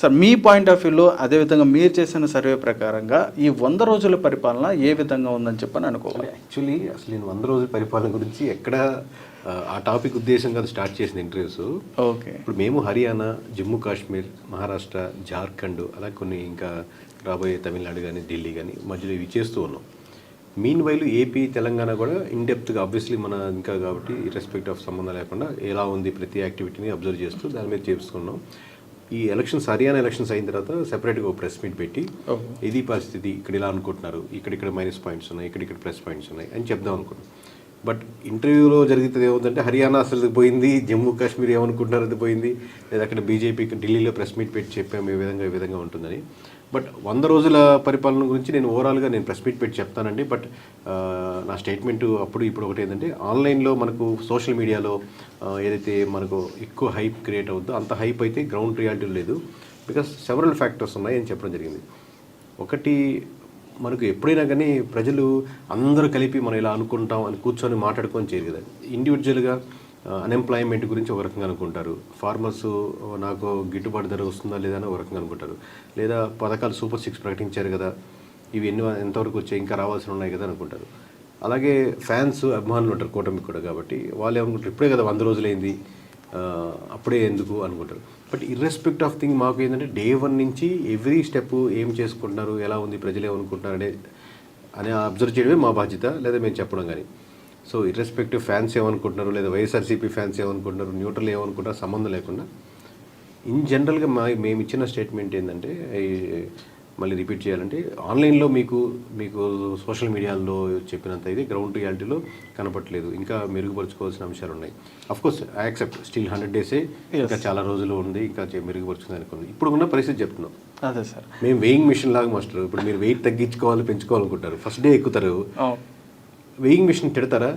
Sir me point of వ్యూలో అదేవిధంగా మీరు చేసిన సర్వే ప్రకారంగా ఈ 100 రోజుల పరిపాలన ఏ విధంగా ఉందని చెప్పని అనుకోవాలి? యాక్చువల్లీ అసలు నేను 100 రోజుల పరిపాలన గురించి ఎక్కడ ఆ టాపిక్ ఉద్దేశంగా స్టార్ట్ చేసిన ఇంటర్వ్యూస్. ఓకే. ఇప్పుడు మేము హర్యానా, జమ్మూ కాశ్మీర్, మహారాష్ట్ర, జార్ఖండ్ అలా కొన్ని ఇంకా రాబోయే తమిళనాడు కానీ ఢిల్లీ కానీ మధ్యలో ఇవి చేస్తూ ఉన్నాం. మీన్ వైల్ ఏపీ, తెలంగాణ కూడా ఇన్డెప్త్గా ఆబ్వియస్లీ మన ఇంకా కాబట్టి రెస్పెక్ట్ ఆఫ్ సంబంధం లేకుండా ఎలా ఉంది ప్రతి యాక్టివిటీని అబ్జర్వ్ చేస్తూ దాని మీద చేసుకున్నాం. ఈ ఎలక్షన్స్, హర్యానా ఎలక్షన్స్ అయిన తర్వాత సెపరేట్గా ఒక ప్రెస్ మీట్ పెట్టి ఇది పరిస్థితి, ఇక్కడ ఇలా అనుకుంటున్నారు, ఇక్కడిక్కడ మైనస్ పాయింట్స్ ఉన్నాయి, ఇక్కడిక్కడ ప్లస్ పాయింట్స్ ఉన్నాయి అని చెప్దాం అనుకున్నాం. బట్ ఇంటర్వ్యూలో జరుగుతుంది ఏముందంటే హర్యానా అసలు పోయింది, జమ్మూ కాశ్మీర్ ఏమనుకుంటున్నారు అది పోయింది, లేదా అక్కడ బీజేపీకి ఢిల్లీలో ప్రెస్ మీట్ పెట్టి చెప్పాము ఈ విధంగా ఉంటుందని. బట్ 100 రోజుల పరిపాలన గురించి నేను ఓవరాల్గా నేను ప్రెస్ మీట్ పెట్టి చెప్తానండి. బట్ నా స్టేట్మెంట్ అప్పుడు ఇప్పుడు ఒకటి ఏంటంటే ఆన్లైన్లో మనకు సోషల్ మీడియాలో ఏదైతే మనకు ఎక్కువ హైప్ క్రియేట్ అవుతుందో అంత హైప్ అయితే గ్రౌండ్ రియాలిటీ లేదు. బికాస్ సెవరల్ ఫ్యాక్టర్స్ ఉన్నాయి అని చెప్పడం జరిగింది. ఒకటి, మనకు ఎప్పుడైనా కానీ ప్రజలు అందరూ కలిపి మనం ఇలా అనుకుంటాం అని కూర్చొని మాట్లాడుకొని చేయరు కదా. ఇండివిజువల్గా అన్ఎంప్లాయ్మెంట్ గురించి ఒక రకంగా అనుకుంటారు, ఫార్మర్స్ నాకు గిట్టుబాటు ధర వస్తుందా లేదా అని ఒక రకంగా అనుకుంటారు, లేదా పథకాలు సూపర్ 6 ప్రకటించారు కదా ఇవి ఎంతవరకు వచ్చాయి, ఇంకా రావాల్సి ఉన్నాయి కదా అనుకుంటారు. అలాగే ఫ్యాన్స్, అభిమానులు ఉంటారు కూటమికి కూడా, కాబట్టి వాళ్ళు ఏమనుకుంటారు ఇప్పుడే కదా 100 రోజులైంది అప్పుడే ఎందుకు అనుకుంటారు. బట్ ఇర్రెస్పెక్ట్ ఆఫ్ థింగ్ మాకు ఏంటంటే డే 1 నుంచి ఎవ్రీ స్టెప్ ఏం చేసుకుంటున్నారు, ఎలా ఉంది, ప్రజలు ఏమనుకుంటున్నారు అని అబ్జర్వ్ చేయడమే మా బాధ్యత, లేదా మేము చెప్పడం కానీ. సో ఇర్రెస్పెక్టివ్ ఫ్యాన్స్ ఏమనుకుంటున్నారు, లేదా వైఎస్ఆర్సీపీ ఫ్యాన్స్ ఏమనుకుంటున్నారు, న్యూట్రల్ ఏమనుకుంటారు సంబంధం లేకుండా ఇన్ జనరల్గా మేము ఇచ్చిన స్టేట్మెంట్ ఏంటంటే, మళ్ళీ రిపీట్ చేయాలంటే ఆన్లైన్లో మీకు సోషల్ మీడియాలో చెప్పినంత ఇది గ్రౌండ్ రియాలిటీలో కనపట్లేదు, ఇంకా మెరుగుపరుచుకోవాల్సిన అంశాలు ఉన్నాయి. అఫ్కోర్స్ ఐ యాక్సెప్ట్, స్టిల్ 100 డేసే, ఇంకా చాలా రోజులు ఉంది, ఇంకా మెరుగుపరుచుకుంది అనుకోండి. ఇప్పుడు ఉన్న పరిస్థితి చెప్తున్నాం. అదే సార్, మేము వెయింగ్ మిషన్ లాగా మాస్టర్. ఇప్పుడు మీరు వెయిట్ తగ్గించుకోవాలి, పెంచుకోవాలనుకుంటారు, ఫస్ట్ డే ఎక్కుతారు, వెయింగ్ మిషన్ తిడతారా,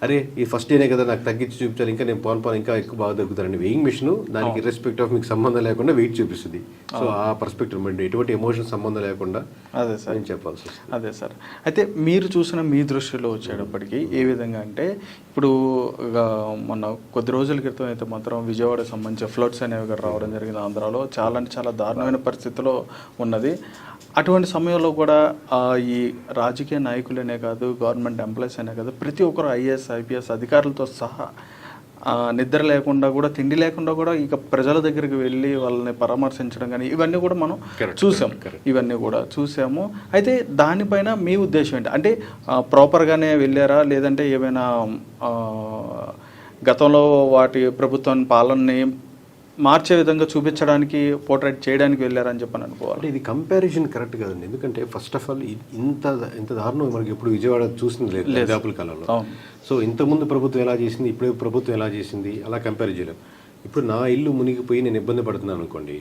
అరే ఈ ఫస్ట్ డేనే కదా నాకు తగ్గించి చూపించాలి, ఇంకా నేను పోను ఇంకా ఎక్కువ బాగా తగ్గుతారండి. వెయింగ్ మిషన్ దానికి రెస్పెక్ట్ ఆఫ్ మీకు సంబంధం లేకుండా వెయిట్ చూపిస్తుంది. సో ఆ పర్స్పెక్టివ్ అంటే ఎటువంటి ఎమోషన్ సంబంధం లేకుండా అదే సార్ నేను చెప్పాల్సి వస్తుంది. అదే సార్, అయితే మీరు చూసిన మీ దృష్టిలో వచ్చేటప్పటికి ఏ విధంగా అంటే, ఇప్పుడు మొన్న కొద్ది రోజుల క్రితం అయితే మాత్రం విజయవాడకు సంబంధించి ఫ్లడ్స్ అనేవి రావడం జరిగింది ఆంధ్రాలో. చాలా అంటే చాలా దారుణమైన పరిస్థితిలో ఉన్నది. అటువంటి సమయంలో కూడా ఈ రాజకీయ నాయకులనే కాదు, గవర్నమెంట్ ఎంప్లాయీస్ అనే కాదు, ప్రతి ఒక్కరు ఐఏఎస్ ఐపీఎస్ అధికారులతో సహా నిద్ర లేకుండా కూడా, తిండి లేకుండా కూడా ఇక ప్రజల దగ్గరికి వెళ్ళి వాళ్ళని పరామర్శించడం కానీ ఇవన్నీ కూడా మనం చూసాం. ఇవన్నీ కూడా చూసాము. అయితే దానిపైన మీ ఉద్దేశం ఏంటి? అంటే ప్రాపర్గానే వెళ్ళారా, లేదంటే ఏమైనా గతంలో వాటి ప్రభుత్వం పాలనని మార్చే విధంగా చూపించడానికి, పోర్ట్రేట్ చేయడానికి వెళ్ళారని చెప్పని అనుకోవాలి? ఇది కంపారిజన్ కరెక్ట్ కాదండి. ఎందుకంటే ఫస్ట్ ఆఫ్ ఆల్ ఇంత దారుణం మనకి ఎప్పుడు విజయవాడ చూసింది లేదు దరిదాపుల కాలంలో. సో ఇంతకుముందు ప్రభుత్వం ఎలా చేసింది, ఇప్పుడు ప్రభుత్వం ఎలా చేసింది, అలా కంపేర్ చేయలేం. ఇప్పుడు నా ఇల్లు మునిగిపోయి నేను ఇబ్బంది పడుతున్నాను అనుకోండి,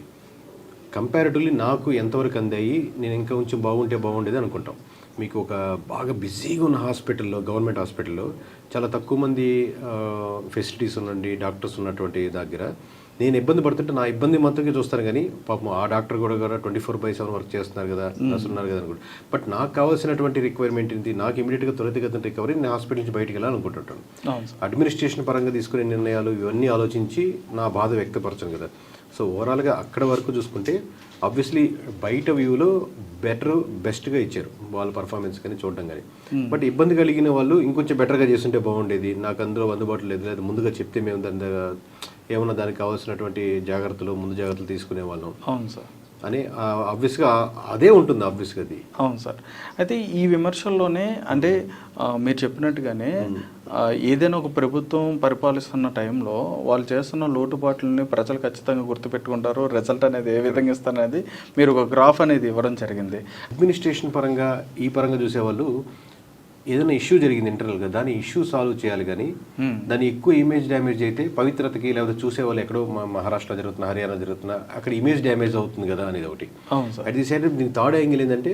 కంపారిటివ్లీ నాకు ఎంతవరకు అందాయి, నేను ఇంకా కొంచెం బాగుండేది అనుకుంటాం. మీకు ఒక బాగా బిజీగా ఉన్న హాస్పిటల్లో, గవర్నమెంట్ హాస్పిటల్లో చాలా తక్కువ మంది ఫెసిలిటీస్ ఉన్నండి డాక్టర్స్ ఉన్నటువంటి దగ్గర నేను ఇబ్బంది పడుతుంటే నా ఇబ్బంది మాత్రమే చూస్తాను, కానీ పాపం ఆ డాక్టర్ కూడా 24/7 వర్క్ చేస్తున్నారు కదా, ఉన్నారు కదా అనుకుంటాను. బట్ నాకు కావాల్సినటువంటి రిక్వైర్మెంట్ ఏంటి, నాకు ఇమీడియట్గా త్వరితగతిన రికవరీ, నేను హాస్పిటల్ నుంచి బయటికి వెళ్ళాలనుకుంటుంటాను. అడ్మినిస్ట్రేషన్ పరంగా తీసుకునే నిర్ణయాలు ఇవన్నీ ఆలోచించి నా బాధ వ్యక్తపరచను కదా. సో ఓవరాల్గా అక్కడ వరకు చూసుకుంటే ఆబ్వియస్లీ బయట వ్యూలో బెస్ట్గా ఇచ్చారు వాళ్ళ పర్ఫార్మెన్స్ కానీ చూడడం కానీ. బట్ ఇబ్బంది కలిగిన వాళ్ళు ఇంకొంచెం బెటర్గా చేస్తుంటే బాగుండేది, నాకు అందులో అందుబాటులో లేదు, లేదా ముందుగా చెప్తే మేము దాని ఏమన్నా దానికి కావాల్సినటువంటి ముందు జాగ్రత్తలు తీసుకునే వాళ్ళం. అవును సార్ అని ఆబ్వియస్గా అదే ఉంటుంది ఆబ్వియస్గా అది. అవును సార్. అయితే ఈ విమర్శల్లోనే అంటే మీరు చెప్పినట్టుగానే ఏదైనా ఒక ప్రభుత్వం పరిపాలిస్తున్న టైంలో వాళ్ళు చేస్తున్న లోటుపాట్లని ప్రజలు ఖచ్చితంగా గుర్తుపెట్టుకుంటారు. రిజల్ట్ అనేది ఏ విధంగా ఇస్తారనేది మీరు ఒక గ్రాఫ్ అనేది ఇవ్వడం జరిగింది. అడ్మినిస్ట్రేషన్ పరంగా ఈ పరంగా చూసేవాళ్ళు ఏదైనా ఇష్యూ జరిగింది ఇంటర్నల్గా, దాని ఇష్యూ సాల్వ్ చేయాలి, కానీ దాని ఎక్కువ ఇమేజ్ డ్యామేజ్ అయితే పవిత్రతకి, లేకపోతే చూసేవాళ్ళు ఎక్కడో మహారాష్ట్రలో జరుగుతున్నా, హర్యానా జరుగుతున్నా అక్కడ ఇమేజ్ డ్యామేజ్ అవుతుంది కదా అనేది ఒకటి. అట్ ది సేమ్ దీనికి థర్డ్ యాంగిల్ ఏంటంటే,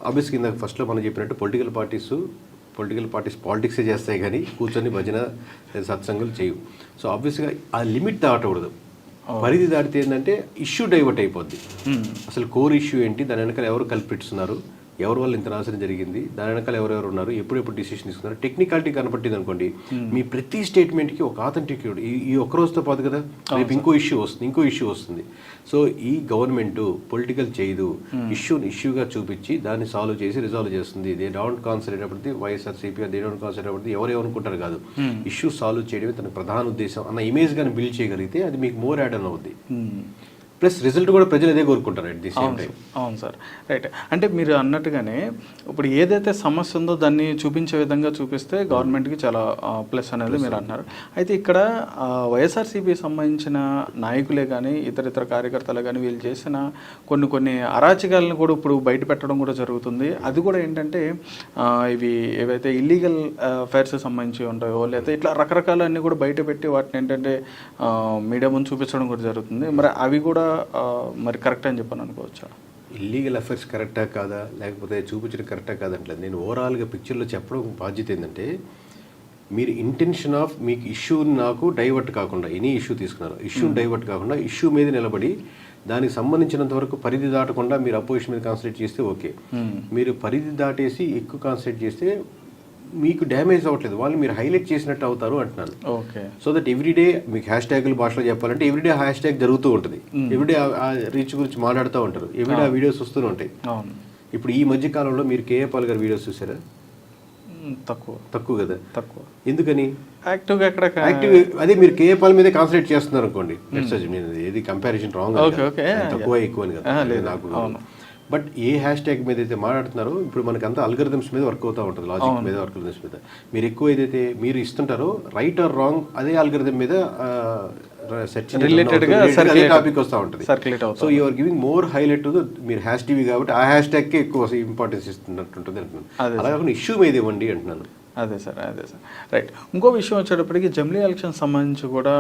ఆబ్వియస్గా ఇందాక ఫస్ట్లో మనం చెప్పినట్టు పొలిటికల్ పార్టీస్ పాలిటిక్సే చేస్తాయి కానీ కూర్చొని భజన సత్సంగులు చేయవు. సో ఆబ్వియస్గా ఆ లిమిట్ దాటకూడదు. పరిధి దాటితే ఏంటంటే ఇష్యూ డైవర్ట్ అయిపోద్ది. అసలు కోర్ ఇష్యూ ఏంటి, దాని వెనకాల ఎవరు కల్పిస్తున్నారు, ఎవరి వల్ల ఇంత నాశనం జరిగింది, దాని వెనకాల ఎవరెవరు ఉన్నారు, ఎప్పుడెప్పుడు డిసిషన్ తీసుకున్నారు, టెక్నికాలిటీ కనపట్టింది అనుకోండి, మీ ప్రతి స్టేట్మెంట్కి ఒక ఆథెంటిక్ ఈ ఒక్క రోజుతో పాటు కదా, రేపు ఇంకో ఇష్యూ వస్తుంది. సో ఈ గవర్నమెంట్ పొలిటికల్ చేయదు, ఇష్యూగా చూపించి దాన్ని సాల్వ్ చేసి రిజాల్వ్ చేస్తుంది. దే డోంట్ కాన్సన్ట్రేట్ అప్పుడు వైఎస్ఆర్సీపీ, దే డోంట్ కాన్సన్ట్రేట్ అప్పుడు ఎవరేమనుకుంటారు కాదు, ఇష్యూ సాల్వ్ చేయడమే తన ప్రధాన ఉద్దేశం అన్న ఇమేజ్ కానీ బిల్డ్ చేయగలిగితే అది మీకు మోర్ యాడ్ అన్ అవుద్ది. ప్లస్ రిజల్ట్ కూడా ప్రజలు అదే కోరుకుంటారు అట్ ది సేమ్ టైం. అవును సార్, రైట్. అంటే మీరు అన్నట్టుగానే ఇప్పుడు ఏదైతే సమస్య ఉందో దాన్ని చూపించే విధంగా చూపిస్తే గవర్నమెంట్కి చాలా ప్లస్ అనేది మీరు అంటున్నారు. అయితే ఇక్కడ వైఎస్ఆర్సీపీ సంబంధించిన నాయకులే కానీ ఇతర కార్యకర్తలే కానీ వీళ్ళు చేసిన కొన్ని అరాచకాలను కూడా ఇప్పుడు బయట పెట్టడం కూడా జరుగుతుంది. అది కూడా ఏంటంటే ఇవి ఏవైతే ఇల్లీగల్ అఫైర్స్ సంబంధించి ఉంటాయో లేకపోతే ఇట్లా రకరకాలన్నీ కూడా బయట పెట్టి వాటిని ఏంటంటే మీడియా ముందు చూపించడం కూడా జరుగుతుంది. మరి అవి కూడా మరి కరెక్ట్ అని చెప్పని అనుకోవచ్చా? ఇల్లీగల్ అఫైర్స్ కరెక్టా కాదా, లేకపోతే చూపించడం కరెక్టా కాదంటలేదు. నేను ఓవరాల్గా పిక్చర్లో చెప్పడం బాధ్యత ఏంటంటే, మీరు ఇంటెన్షన్ ఆఫ్ మీకు ఇష్యూ నాకు డైవర్ట్ కాకుండా, ఎనీ ఇష్యూ తీసుకున్నారు, ఇష్యూని డైవర్ట్ కాకుండా ఇష్యూ మీద నిలబడి దానికి సంబంధించినంత వరకు పరిధి దాటకుండా మీరు అపోజిషన్ మీద కాన్సన్ట్రేట్ చేస్తే ఓకే. మీరు పరిధి దాటేసి ఎక్కువ కాన్సన్ట్రేట్ చేస్తే మీకు డ్యామేజ్ అవ్వట్లేదు, వాళ్ళు మీరు హైలైట్ చేసినట్టు అవుతారు అంటున్నాను. ఓకే. సో దట్ ఎవ్రీడే మీకు హ్యాష్ ట్యాగుల భాషలో చెప్పాలంటే ఎవ్రీడే హ్యాష్ ట్యాగ్ జరుగుతూ ఉంటుంది, ఎవ్రీడే ఆ రీచ్ గురించి మాట్లాడుతూ ఉంటారు, ఎవ్రీడే ఆ వీడియోస్ వస్తూనే ఉంటాయి. ఇప్పుడు ఈ మధ్య కాలంలో మీరు కేఏ పాల్ గారి వీడియోస్ చూసారా? తక్కువ కదా. ఎందుకని? యాక్టివ్ అదే మీరు కేఏ పాల్ మీదే కాన్సన్ట్రేట్ చేస్తున్నారు అనుకోండి, ఏది కంపారిజన్ రాంగ్, తక్కువ ఎక్కువ అని కదా నాకు. బట్ ఏ హ్యాష్ ట్యాగ్ మీద అయితే మాట్లాడుతున్నారో ఇప్పుడు మనకి అంతా అల్గరిథమ్స్ మీద వర్క్ అవుతూ ఉంటుంది, లాజిక్ మీద, అల్గరిథమ్స్ మీద. మీరు ఎక్కువ ఏదైతే మీరు ఇస్తుంటారో రైట్ ఆర్ రాంగ్ అదే అల్గరిథం మీద టాపిక్ వస్తూ ఉంటుంది. So you are giving more highlight to మీరు హ్యాష్ టీవీ కాబట్టి ఆ హ్యాష్ ట్యాగ్కి ఎక్కువ ఇంపార్టెన్స్ ఇస్తున్నట్టు ఉంటుంది అంటున్నాను. అలా కాకుండా ఇష్యూ మీద ఇవ్వండి అంటున్నాను. అదే సార్, రైట్. ఇంకో విషయం వచ్చేటప్పటికి జమిలీ ఎలక్షన్ సంబంధించి కూడా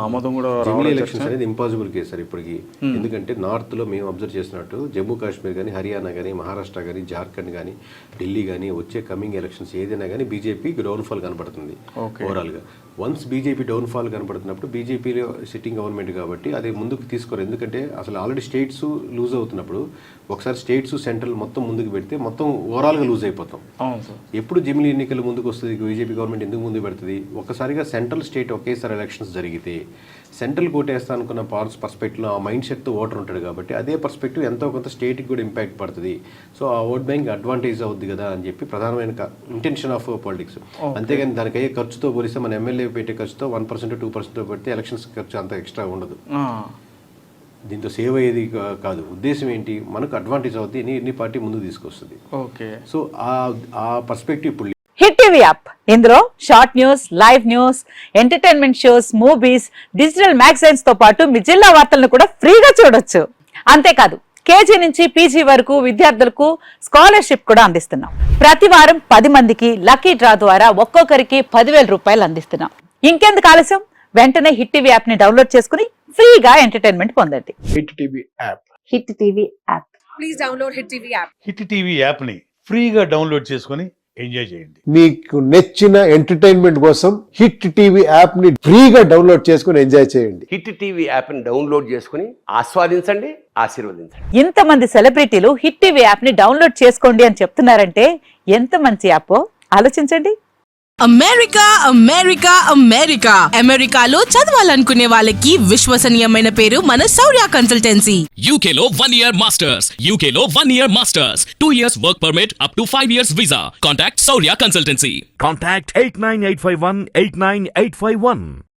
ఆమోదం కూడా, జమిలీ ఎలక్షన్స్ అనేది ఇంపాసిబుల్ కేసు సార్ ఇప్పటికి. ఎందుకంటే నార్త్లో మేము అబ్జర్వ్ చేసినట్టు జమ్మూ కాశ్మీర్ కానీ, హర్యానా కానీ, మహారాష్ట్ర కానీ, జార్ఖండ్ కానీ, ఢిల్లీ కానీ వచ్చే కమింగ్ ఎలక్షన్స్ ఏదైనా కానీ బీజేపీకి డౌన్ఫాల్ కనబడుతుంది ఓవరాల్గా. వన్స్ బీజేపీ డౌన్ఫాల్ కనబడుతున్నప్పుడు బీజేపీలో సిట్టింగ్ గవర్నమెంట్ కాబట్టి అది ముందుకు తీసుకోరు. ఎందుకంటే అసలు ఆల్రెడీ స్టేట్స్ లూజ్ అవుతున్నప్పుడు ఒకసారి స్టేట్స్ సెంట్రల్ మొత్తం ముందుకు పెడితే మొత్తం ఓవరాల్గా లూజ్ అయిపోతాం. ఎప్పుడు జమిలీ ఎన్నికలు ముందుకు వస్తుంది, బీజేపీ గవర్నమెంట్ ఎందుకు ముందు పెడుతుంది? ఒక్కసారిగా సెంట్రల్ స్టేట్ ఒకేసారి ఎలక్షన్స్ జరిగితే సెంట్రల్ కోటేస్తా అనుకున్న పర్స్పెక్టివ్లో ఆ మైండ్ సెట్తో ఓటర్ ఉంటాడు కాబట్టి అదే పర్స్పెక్టివ్ ఎంతో కొంత స్టేట్కి కూడా ఇంపాక్ట్ పడుతుంది. సో ఆ ఓట్ బ్యాంక్ అడ్వాంటేజ్ అవుద్ది కదా అని చెప్పి ప్రధానమైన ఇంటెన్షన్ ఆఫ్ పాలిటిక్స్. అంతేగాని దానికి అయ్యే ఖర్చుతో పోలిస్తే మన ఎమ్మెల్యే పెట్టే ఖర్చుతో 1% 2% పెడితే ఎలక్షన్స్ ఖర్చు అంత ఎక్స్ట్రా ఉండదు. దీంతో సేవ్ అయ్యేది కాదు. ఉద్దేశం ఏంటి, మనకు అడ్వాంటేజ్ అవుద్ది, ఎన్ని పార్టీ ముందుకు తీసుకొస్తుంది. సో ఆ పర్స్పెక్టివ్ ఇప్పుడు హిట్ టీవీ యాప్, ఇందులో short news, live news, entertainment shows, movies, digital magazines తో పాటు మీ జిల్లా వార్తలను కూడా ఫ్రీగా చూడొచ్చు. అంతేకాదు కేజీ నుంచి పీజీ వరకు విద్యార్థులకు స్కాలర్షిప్ కూడా అందిస్తున్నాం. ప్రతి వారం 10 మందికి లక్కీ డ్రా ద్వారా ఒక్కొక్కరికి 10,000 రూపాయలు అందిస్తున్నాం. ఇంకెందుకు ఆలస్యం, వెంటనే హిట్ టీవీ యాప్ ని డౌన్లోడ్ చేసుకుని ఫ్రీగా ఎంటర్టైన్మెంట్ పొందండి. Hit TV app, hit TV app, please download hit TV app. Hit TV app ని ఫ్రీగా డౌన్లోడ్ చేసుకుని ఎంజాయ్ చేయండి. మీకు నచ్చిన ఎంటర్టైన్మెంట్ కోసం హిట్ టీవీ యాప్ ని ఫ్రీగా డౌన్లోడ్ చేసుకుని ఎంజాయ్ చేయండి. హిట్ టీవీ యాప్ ని డౌన్లోడ్ చేసుకుని ఆస్వాదించండి, ఆశీర్వదించండి. ఇంతమంది సెలబ్రిటీలు హిట్ టీవీ యాప్ ని డౌన్లోడ్ చేసుకోండి అని చెప్తున్నారంటే ఎంత మంచి యాప్ ఆలోచించండి. అమెరికా అమెరికా అమెరికా అమెరికాలో చదవాలనుకునే వాళ్ళకి విశ్వసనీయమైన పేరు మన శౌర్య కన్సల్టెన్సీ. UK లో 1 year masters, UK లో 1 year masters, 2 years work permit up to 5 years visa. Contact Saurya Consultancy. Contact 89851 89851.